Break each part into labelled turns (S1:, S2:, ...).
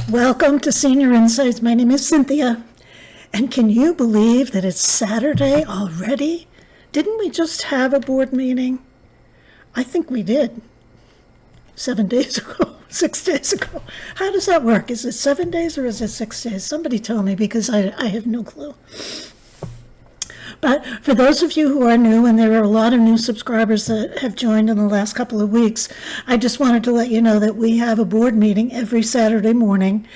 S1: Welcome to Senior Insights. My name is Cynthia. And can you believe that it's Saturday already? Didn't we just have a board meeting? I think we did. 7 days ago, 6 days ago. How does that work? Is it 7 days or is it 6 days? Somebody tell me, because I have no clue. But for those of you who are new, and there are a lot of new subscribers that have joined in the last couple of weeks, I just wanted to let you know that we have a board meeting every Saturday morning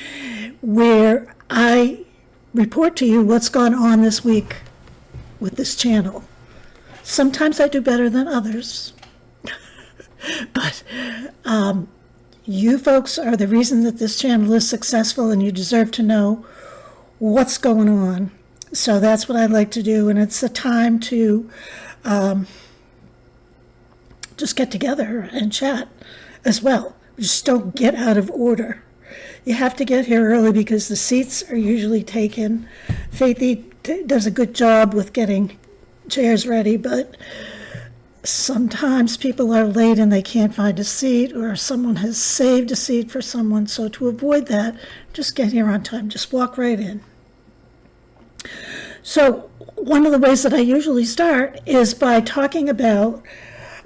S1: where I report to you what's gone on this week with this channel. Sometimes I do better than others. But you folks are the reason that this channel is successful, and you deserve to know what's going on. So that's what I like to do, and it's a time to just get together and chat as well. Just don't get out of order. You have to get here early because the seats are usually taken. Faithy does a good job with getting chairs ready, but sometimes people are late and they can't find a seat, or someone has saved a seat for someone. So to avoid that, just get here on time. Just walk right in. So one of the ways that I usually start is by talking about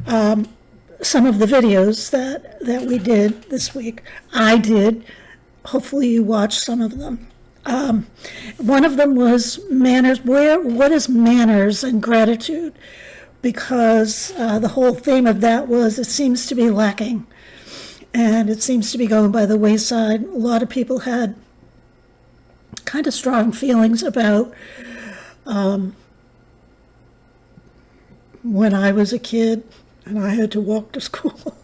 S1: some of the videos that we did this week. I did. Hopefully you watched some of them. One of them was manners. What is manners and gratitude? Because the whole theme of that was it seems to be lacking, and it seems to be going by the wayside. A lot of people had kind of strong feelings about when I was a kid and I had to walk to school.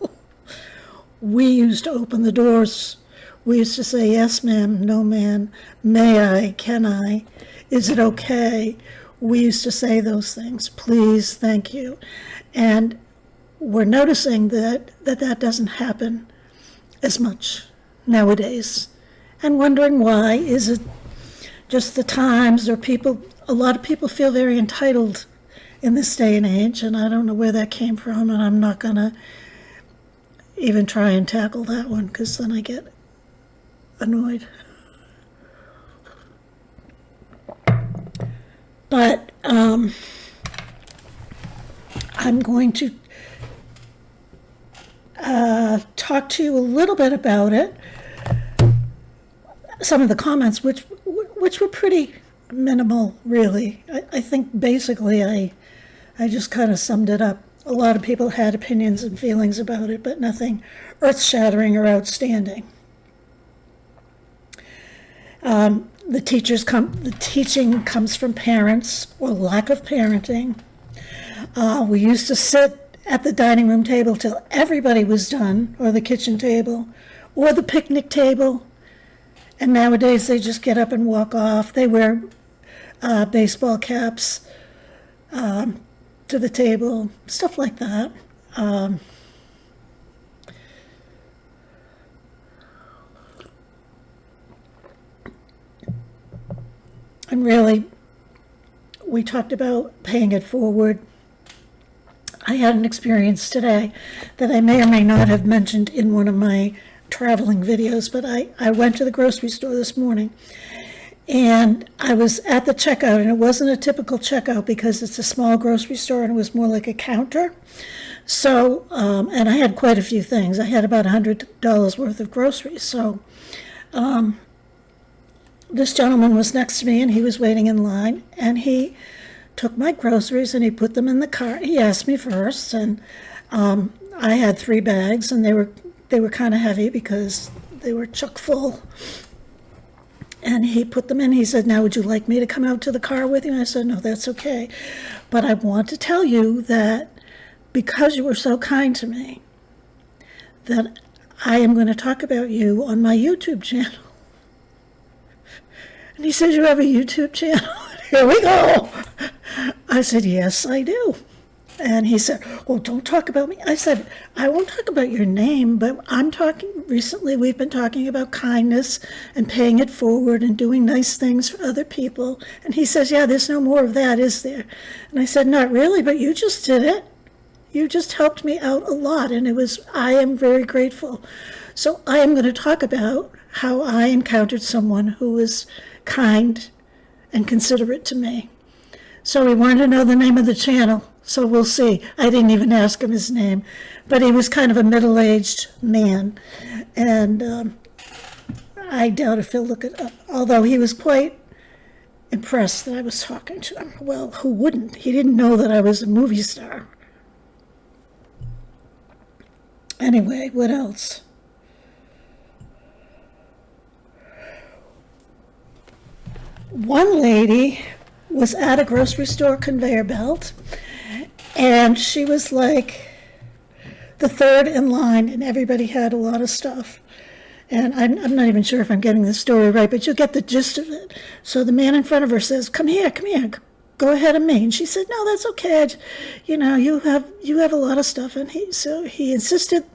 S1: We used to open the doors. We used to say, yes, ma'am, no, ma'am, may I, can I, is it okay? We used to say those things, please, thank you. And we're noticing that doesn't happen as much nowadays, and wondering why. Is it just the times, or people? A lot of people feel very entitled in this day and age, and I don't know where that came from, and I'm not going to even try and tackle that one, because then I get annoyed. But I'm going to talk to you a little bit about it. Some of the comments, which were pretty minimal, really. I think basically I just kind of summed it up. A lot of people had opinions and feelings about it, but nothing earth-shattering or outstanding. The teaching comes from parents, or lack of parenting. We used to sit at the dining room table till everybody was done, or the kitchen table, or the picnic table. And nowadays they just get up and walk off. They wear baseball caps to the table, stuff like that. And really, we talked about paying it forward. I had an experience today that I may or may not have mentioned in one of my traveling videos, but I went to the grocery store this morning, and I was at the checkout, and it wasn't a typical checkout because it's a small grocery store, and it was more like a counter. So, and I had quite a few things. I had about $100 worth of groceries. So, this gentleman was next to me, and he was waiting in line, and he took my groceries and he put them in the cart. He asked me first, and I had 3 bags, and they were kind of heavy because they were chock full. And he put them in. He said, now, would you like me to come out to the car with you? And I said, no, that's okay. But I want to tell you that because you were so kind to me, that I am going to talk about you on my YouTube channel. And he says, you have a YouTube channel? Here we go. I said, yes, I do. And he said, well, don't talk about me. I said, I won't talk about your name, but recently we've been talking about kindness and paying it forward and doing nice things for other people. And he says, yeah, there's no more of that, is there? And I said, not really, but you just did it. You just helped me out a lot, and I am very grateful. So I am going to talk about how I encountered someone who was kind and considerate to me. So he wanted to know the name of the channel. So we'll see. I didn't even ask him his name, but he was kind of a middle-aged man, and I doubt if he'll look it up, although he was quite impressed that I was talking to him. Well, who wouldn't? He didn't know that I was a movie star. Anyway, what else? One lady was at a grocery store conveyor belt, and she was like the third in line, and everybody had a lot of stuff. And I'm not even sure if I'm getting the story right, but you'll get the gist of it. So the man in front of her says, come here, go ahead of me. And she said, no, that's okay. You know, you have a lot of stuff. And he insisted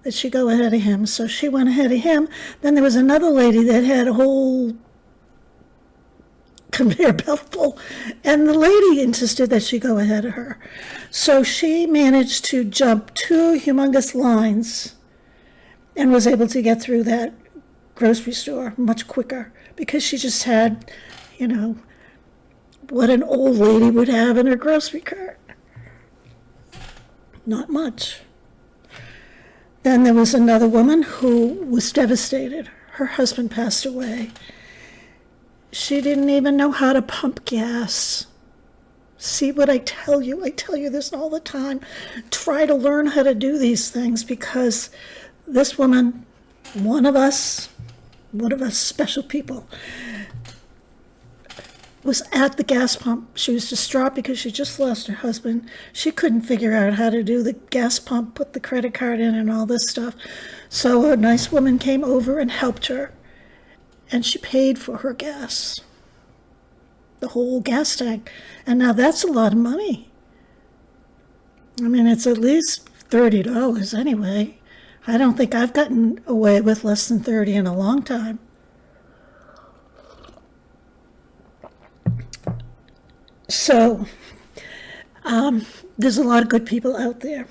S1: that she go ahead of him. So she went ahead of him. Then there was another lady that had a whole conveyor belt full, and the lady insisted that she go ahead of her. So she managed to jump two humongous lines and was able to get through that grocery store much quicker because she just had, you know, what an old lady would have in her grocery cart. Not much. Then there was another woman who was devastated. Her husband passed away. She didn't even know how to pump gas. See what I tell you? I tell you this all the time. Try to learn how to do these things, because this woman, one of us special people, was at the gas pump. She was distraught because she just lost her husband. She couldn't figure out how to do the gas pump, put the credit card in and all this stuff. So a nice woman came over and helped her, and she paid for her gas, the whole gas tank. And now that's a lot of money. I mean, it's at least $30 anyway. I don't think I've gotten away with less than 30 in a long time. So there's a lot of good people out there.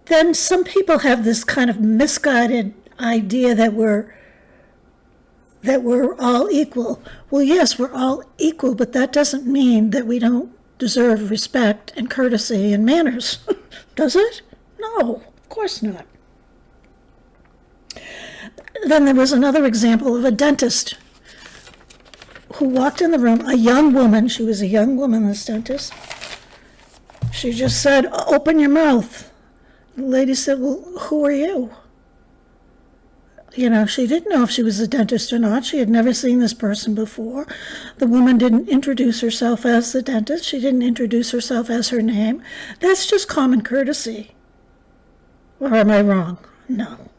S1: Then some people have this kind of misguided idea that we're all equal. Well, yes, we're all equal, but that doesn't mean that we don't deserve respect and courtesy and manners. Does it? No, of course not. Then there was another example of a dentist who walked in the room, a young woman. She was a young woman, this dentist. She just said, open your mouth. The lady said, well, who are you? You know, she didn't know if she was a dentist or not. She had never seen this person before. The woman didn't introduce herself as the dentist. She didn't introduce herself as her name. That's just common courtesy. Or am I wrong? No.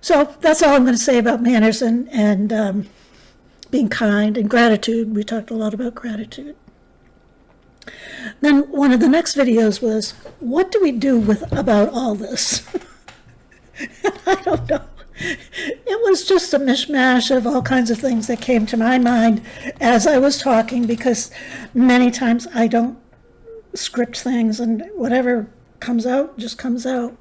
S1: So that's all I'm going to say about manners and being kind and gratitude. We talked a lot about gratitude. Then one of the next videos was, what do we do about all this? I don't know. It was just a mishmash of all kinds of things that came to my mind as I was talking, because many times I don't script things, and whatever comes out just comes out.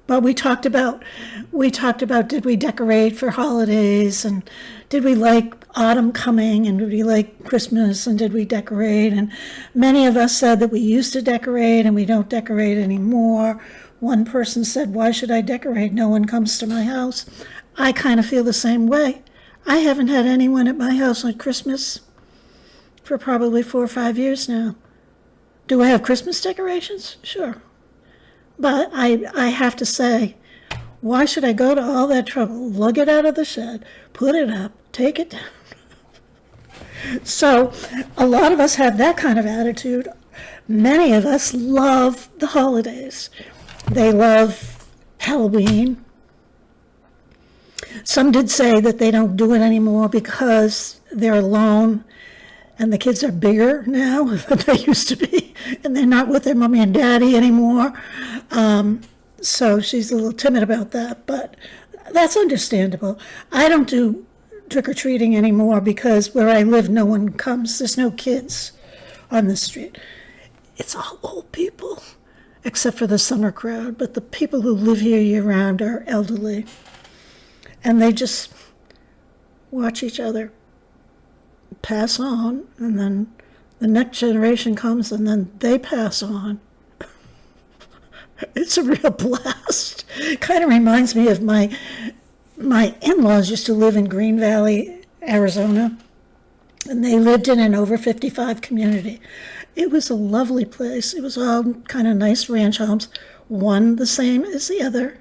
S1: But we talked about did we decorate for holidays, and did we like autumn coming, and did we like Christmas, and did we decorate? And many of us said that we used to decorate and we don't decorate anymore. One person said, why should I decorate? No one comes to my house. I kind of feel the same way. I haven't had anyone at my house on Christmas for probably 4 or 5 years now. Do I have Christmas decorations? Sure. But I have to say, why should I go to all that trouble, lug it out of the shed, put it up, take it down? So a lot of us have that kind of attitude. Many of us love the holidays. They love Halloween. Some did say that they don't do it anymore because they're alone and the kids are bigger now than they used to be, and they're not with their mommy and daddy anymore. So she's a little timid about that, but that's understandable. I don't do trick-or-treating anymore because where I live, no one comes. There's no kids on the street. It's all old people. except for the summer crowd. But the people who live here year-round are elderly, and they just watch each other pass on, and then the next generation comes, and then they pass on. It's a real blast. Kind of reminds me of my in-laws used to live in Green Valley, Arizona, and they lived in an over 55 community. It was a lovely place. It was all kind of nice ranch homes, one the same as the other.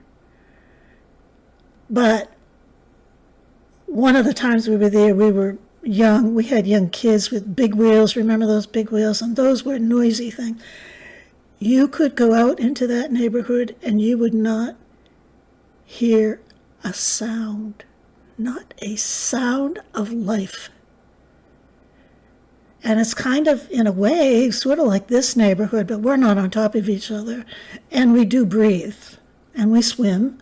S1: But one of the times we were there, we were young. We had young kids with big wheels. Remember those big wheels? And those were noisy things. You could go out into that neighborhood and you would not hear a sound, not a sound of life. And it's kind of, in a way, sort of like this neighborhood, but we're not on top of each other. And we do breathe, and we swim.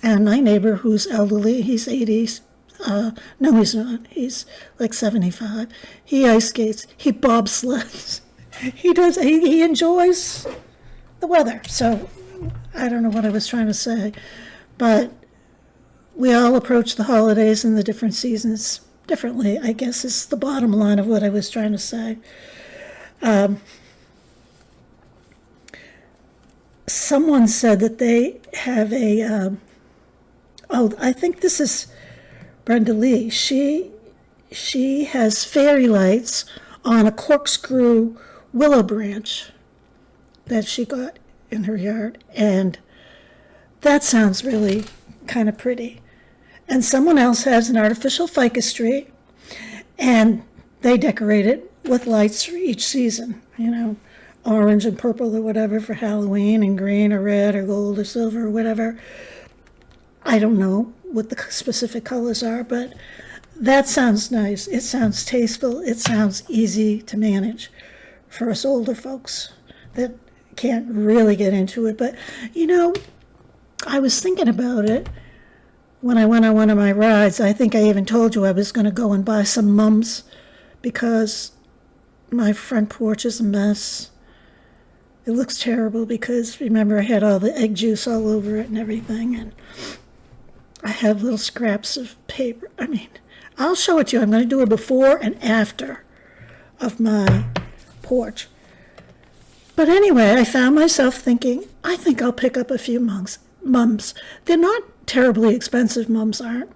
S1: And my neighbor, who's elderly, he's 80s. No, he's not. He's like 75. He ice skates. He bobsleds. He enjoys the weather. So I don't know what I was trying to say. But we all approach the holidays and the different seasons differently, I guess, is the bottom line of what I was trying to say. Someone said that they have I think this is Brenda Lee. She has fairy lights on a corkscrew willow branch that she got in her yard, and that sounds really kind of pretty. And someone else has an artificial ficus tree, and they decorate it with lights for each season, orange and purple or whatever for Halloween, and green or red or gold or silver or whatever. I don't know what the specific colors are, but that sounds nice. It sounds tasteful. It sounds easy to manage for us older folks that can't really get into it. But, I was thinking about it when I went on one of my rides. I think I even told you I was going to go and buy some mums because my front porch is a mess. It looks terrible because, remember, I had all the egg juice all over it and everything, and I have little scraps of paper. I'll show it to you. I'm going to do a before and after of my porch. But anyway, I found myself thinking, I think I'll pick up a few mums. They're not terribly expensive, mums aren't.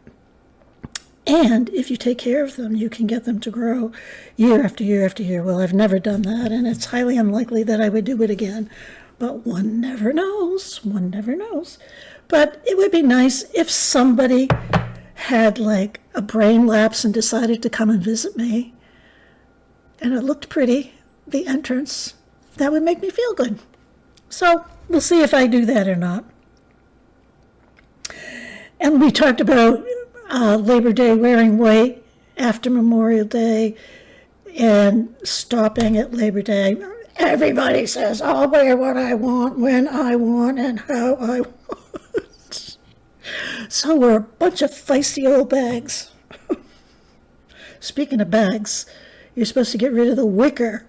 S1: And if you take care of them, you can get them to grow year after year after year. Well, I've never done that, and it's highly unlikely that I would do it again. But one never knows. One never knows. But it would be nice if somebody had like a brain lapse and decided to come and visit me, and it looked pretty, the entrance. That would make me feel good. So we'll see if I do that or not. And we talked about Labor Day, wearing white after Memorial Day, and stopping at Labor Day. Everybody says, I'll wear what I want, when I want, and how I want. So we're a bunch of feisty old bags. Speaking of bags, you're supposed to get rid of the wicker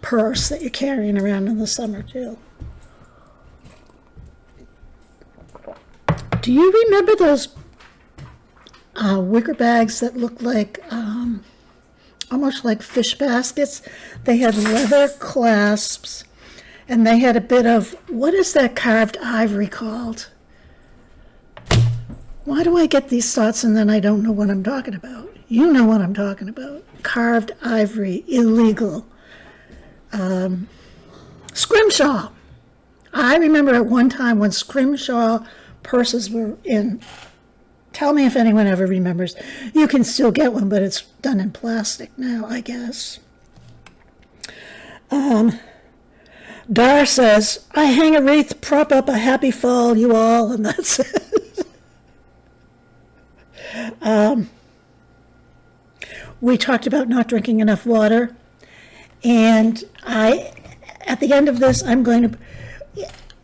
S1: purse that you're carrying around in the summer, too. Do you remember those wicker bags that looked like, almost like fish baskets? They had leather clasps, and they had a bit of, what is that carved ivory called? Why do I get these thoughts and then I don't know what I'm talking about? You know what I'm talking about. Carved ivory, illegal. Scrimshaw. I remember at one time when scrimshaw purses were in. Tell me if anyone ever remembers. You can still get one, but it's done in plastic now, I guess. Dar says, I hang a wreath, prop up a happy fall, you all, and that's it. We talked about not drinking enough water, and at the end of this, I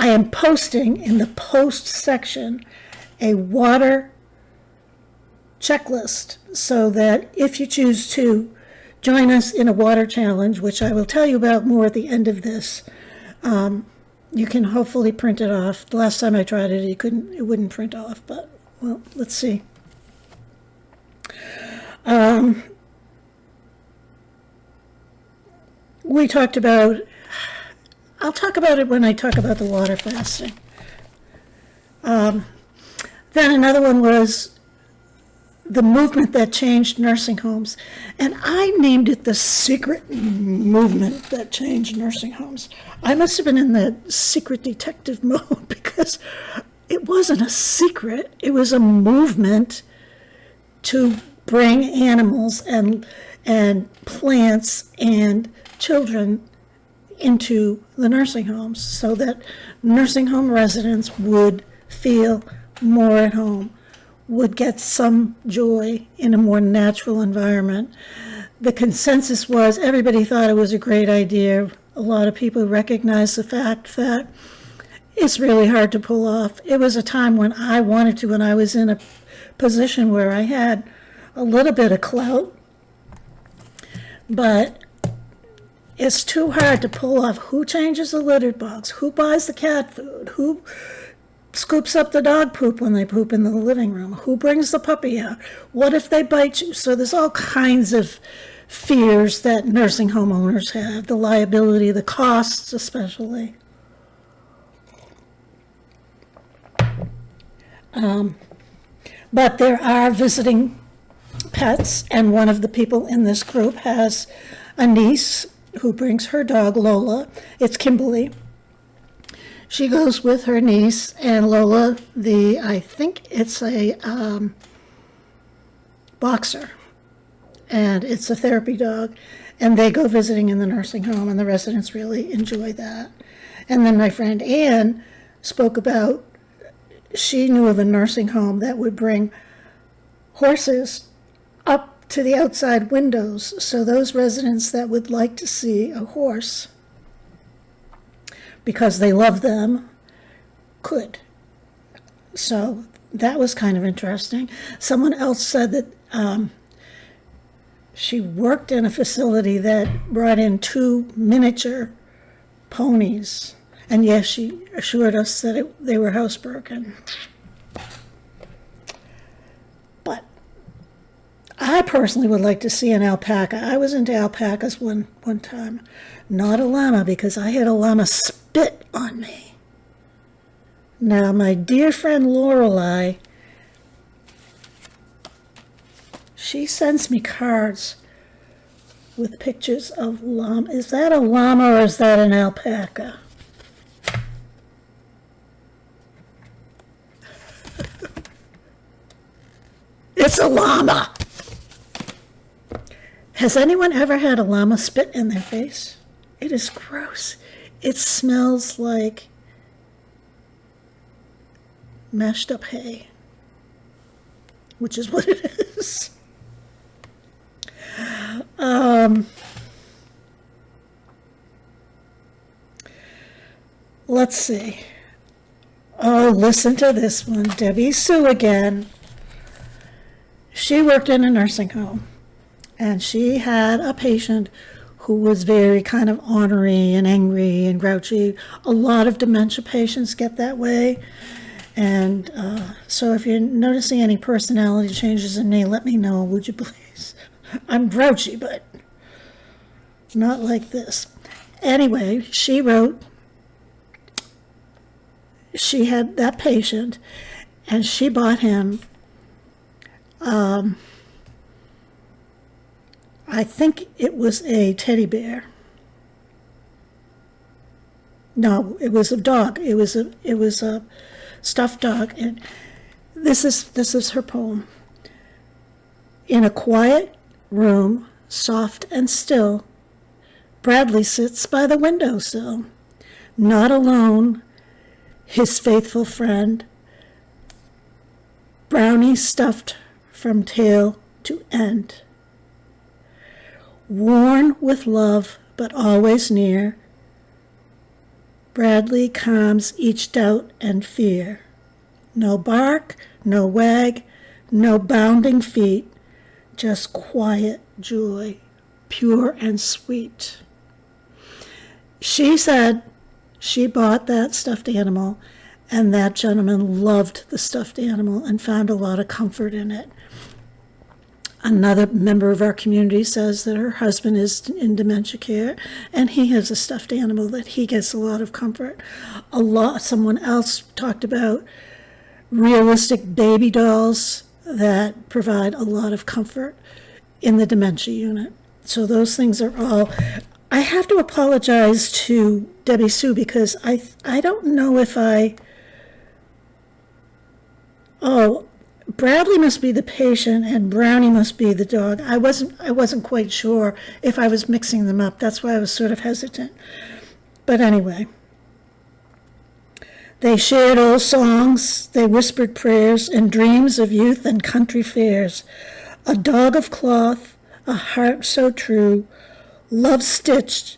S1: am posting in the post section a water checklist so that if you choose to join us in a water challenge, which I will tell you about more at the end of this, You can hopefully print it off. The last time I tried it, it wouldn't print off, but, well, let's see. We talked about, I'll talk about it when I talk about the water fasting. Then another one was the movement that changed nursing homes. And I named it the secret movement that changed nursing homes. I must have been in the secret detective mode because it wasn't a secret. It was a movement to bring animals and plants and children into the nursing homes so that nursing home residents would feel more at home, would get some joy in a more natural environment. The consensus was everybody thought it was a great idea. A lot of people recognized the fact that it's really hard to pull off. It was a time when I wanted to, when I was in a position where I had a little bit of clout, but it's too hard to pull off. Who changes the litter box? Who buys the cat food? Who scoops up the dog poop when they poop in the living room? Who brings the puppy out? What if they bite you? So there's all kinds of fears that nursing home owners have, the liability, the costs especially. But there are visiting pets, and one of the people in this group has a niece who brings her dog, Lola. It's Kimberly. She goes with her niece, and Lola, I think it's a boxer, and it's a therapy dog, and they go visiting in the nursing home, and the residents really enjoy that. And then my friend Ann spoke about, she knew of a nursing home that would bring horses up to the outside windows, so those residents that would like to see a horse because they love them could. So that was kind of interesting. Someone else said that she worked in a facility that brought in 2 miniature ponies, and yes, she assured us that they were housebroken. But I personally would like to see an alpaca. I was into alpacas one time. Not a llama, because I had a llama spit on me. Now, my dear friend Lorelei, she sends me cards with pictures of llama. Is that a llama or is that an alpaca? It's a llama. Has anyone ever had a llama spit in their face? It is gross. It smells like mashed up hay, which is what it is. Let's see. Oh, listen to this one. Debbie Sue again. She worked in a nursing home, and she had a patient who was very kind of ornery and angry and grouchy. A lot of dementia patients get that way. And so if you're noticing any personality changes in me, let me know, would you please? I'm grouchy, but not like this. Anyway, she wrote, she had that patient, and she bought him, I think it was a teddy bear. No, it was a dog. It was a stuffed dog. And this is her poem. In a quiet room, soft and still, Bradley sits by the windowsill, not alone, his faithful friend, Brownie stuffed from tail to end. Worn with love, but always near, Bradley calms each doubt and fear. No bark, no wag, no bounding feet, just quiet joy, pure and sweet. She said She bought that stuffed animal, and that gentleman loved the stuffed animal and found a lot of comfort in it. Another member of our community says that her husband is in dementia care, and he has a stuffed animal that he gets a lot of comfort. Someone else talked about realistic baby dolls that provide a lot of comfort in the dementia unit. So those things are all. I have to apologize to Debbie Sue because I don't know if Bradley must be the patient and Brownie must be the dog. I wasn't quite sure if I was mixing them up. That's why I was sort of hesitant. But anyway, they shared old songs, they whispered prayers and dreams of youth and country fairs. A dog of cloth, a heart so true, love stitched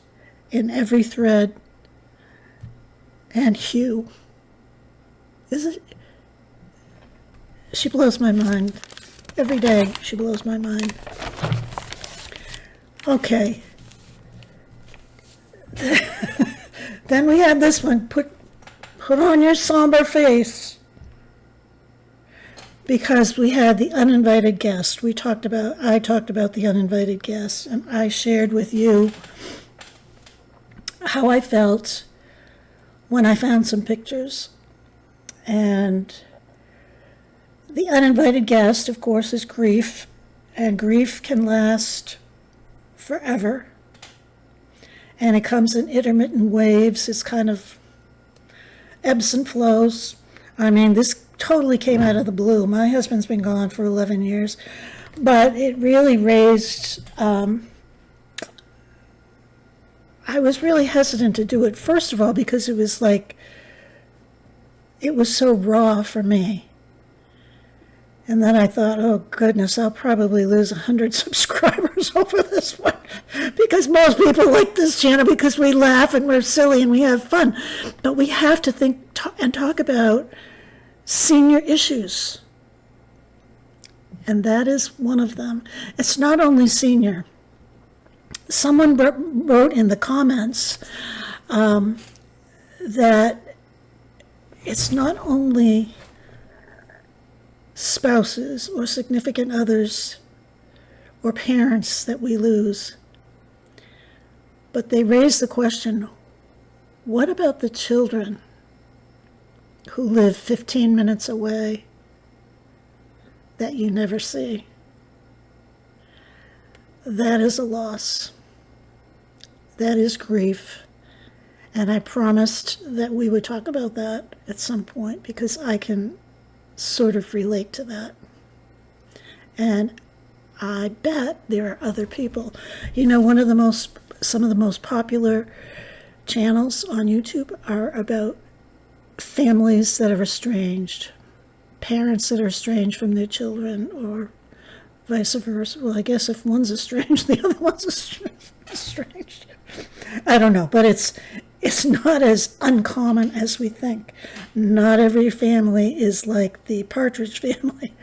S1: in every thread and hue. Is it? She blows my mind. Every day she blows my mind. Okay. Then we had this one, put on your somber face. Because we had the uninvited guest. I talked about the uninvited guest, and I shared with you how I felt when I found some pictures. And the uninvited guest, of course, is grief, and grief can last forever. And it comes in intermittent waves. It's kind of ebbs and flows. I mean, this totally came out of the blue. My husband's been gone for 11 years, but it really raised, I was really hesitant to do it, first of all, because it was so raw for me. And then I thought, oh goodness, I'll probably lose 100 subscribers over this one, because most people like this channel because we laugh and we're silly and we have fun. But we have to think and talk about senior issues. And that is one of them. It's not only senior. Someone wrote in the comments that it's not only spouses or significant others or parents that we lose, but they raise the question, what about the children who live 15 minutes away that you never see? That is a loss. That is grief. And I promised that we would talk about that at some point because I can sort of relate to that. And I bet there are other people. You know, some of the most popular channels on YouTube are about families that are estranged, parents that are estranged from their children, or vice versa. Well, I guess if one's estranged, the other one's estranged. I don't know, but it's not as uncommon as we think. Not every family is like the Partridge Family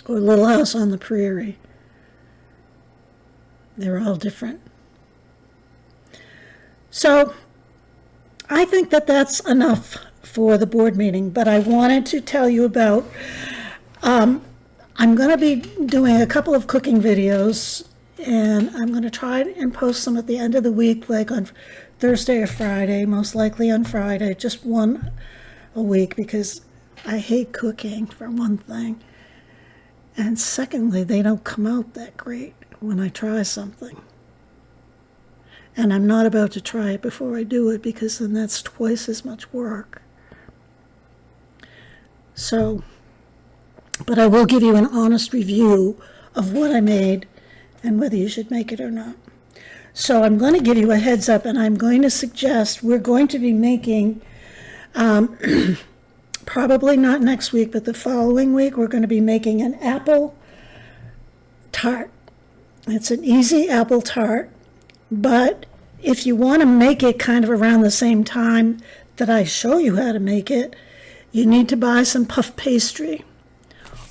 S1: or Little House on the Prairie. They're all different. So I think that that's enough for the board meeting, but I wanted to tell you about, I'm going to be doing a couple of cooking videos, and I'm going to try and post them at the end of the week, like on Thursday or Friday, most likely on Friday, just one a week, because I hate cooking, for one thing. And secondly, they don't come out that great when I try something. And I'm not about to try it before I do it, because then that's twice as much work. So, but I will give you an honest review of what I made and whether you should make it or not. So I'm going to give you a heads up, and I'm going to suggest we're going to be making, probably not next week, but the following week, we're going to be making an apple tart. It's an easy apple tart, but if you want to make it kind of around the same time that I show you how to make it, you need to buy some puff pastry.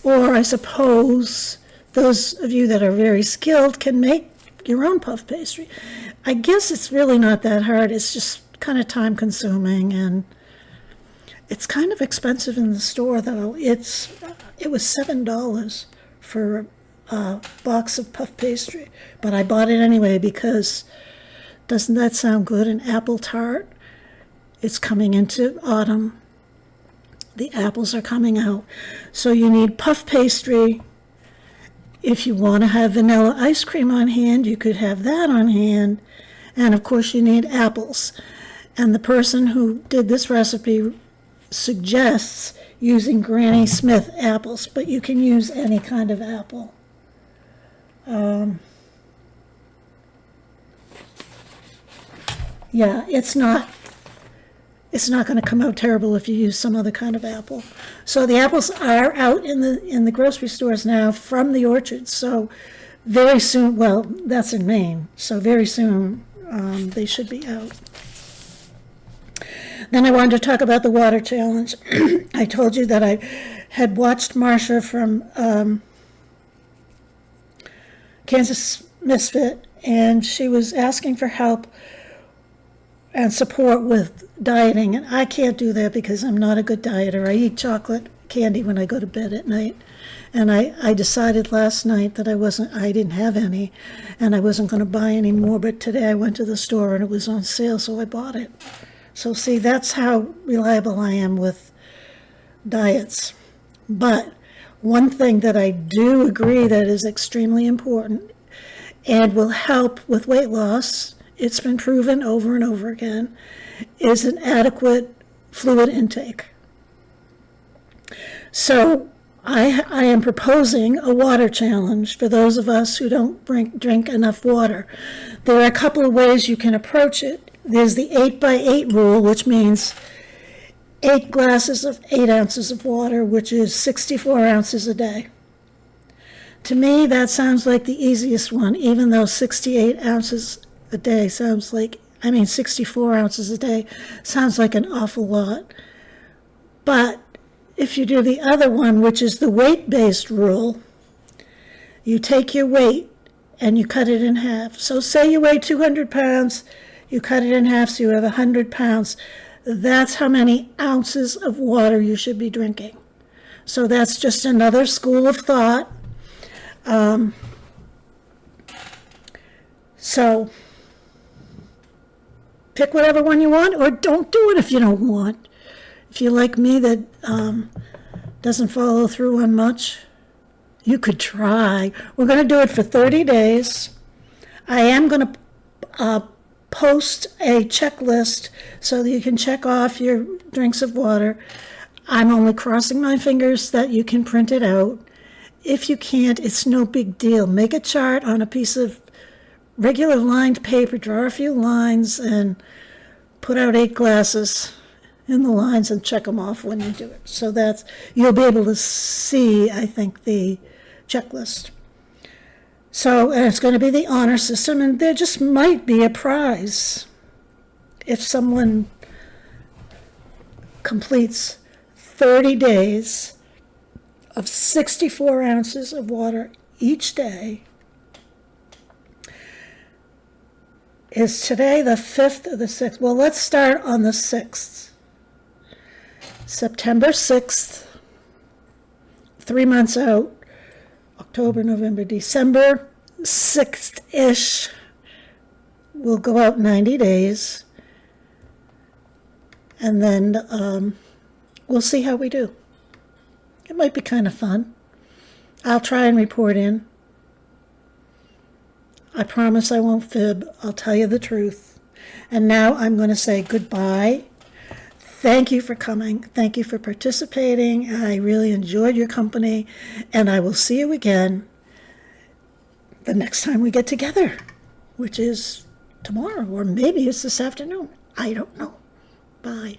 S1: Or I suppose those of you that are very skilled can make your own puff pastry. I guess it's really not that hard. It's just kind of time consuming, and it's kind of expensive in the store, though. It was $7 for a box of puff pastry, but I bought it anyway because doesn't that sound good? An apple tart. It's coming into autumn. The apples are coming out. So you need puff pastry. If you want to have vanilla ice cream on hand, you could have that on hand. And of course you need apples. And the person who did this recipe suggests using Granny Smith apples, but you can use any kind of apple. Yeah, it's not going to come out terrible if you use some other kind of apple. So the apples are out in the grocery stores now from the orchards. So very soon, well, that's in Maine. So very soon they should be out. Then I wanted to talk about the water challenge. I told you that I had watched Marcia from Kansas Misfit, and she was asking for help and support with dieting, and I can't do that because I'm not a good dieter. I eat chocolate candy when I go to bed at night, and I decided last night that I didn't have any, and I wasn't going to buy any more, but today I went to the store and it was on sale, so I bought it. So see, that's how reliable I am with diets. But one thing that I do agree that is extremely important and will help with weight loss, it's been proven over and over again, is an adequate fluid intake. So I am proposing a water challenge for those of us who don't drink enough water. There are a couple of ways you can approach it. There's the 8x8 rule, which means 8 glasses of 8 ounces of water, which is 64 ounces a day. To me, that sounds like the easiest one, even though 68 ounces a day sounds like, 64 ounces a day sounds like an awful lot. But if you do the other one, which is the weight-based rule, you take your weight and you cut it in half. So say you weigh 200 pounds, you cut it in half, so you have 100 pounds. That's how many ounces of water you should be drinking. So that's just another school of thought. So pick whatever one you want, or don't do it if you don't want. If you're like me that doesn't follow through on much, you could try. We're going to do it for 30 days. I am going to post a checklist so that you can check off your drinks of water. I'm only crossing my fingers that you can print it out. If you can't, it's no big deal. Make a chart on a piece of regular lined paper, draw a few lines, and put out 8 glasses in the lines and check them off when you do it. So that's, you'll be able to see, I think, the checklist. So, and it's going to be the honor system, and there just might be a prize if someone completes 30 days of 64 ounces of water each day. Is today the 5th or the 6th? Well, let's start on the 6th. September 6th, 3 months out. October, November, December 6th-ish, we'll go out 90 days, and then we'll see how we do. It might be kind of fun. I'll try and report in. I promise I won't fib. I'll tell you the truth. And now I'm going to say goodbye. Thank you for coming. Thank you for participating. I really enjoyed your company, and I will see you again the next time we get together, which is tomorrow, or maybe it's this afternoon. I don't know. Bye.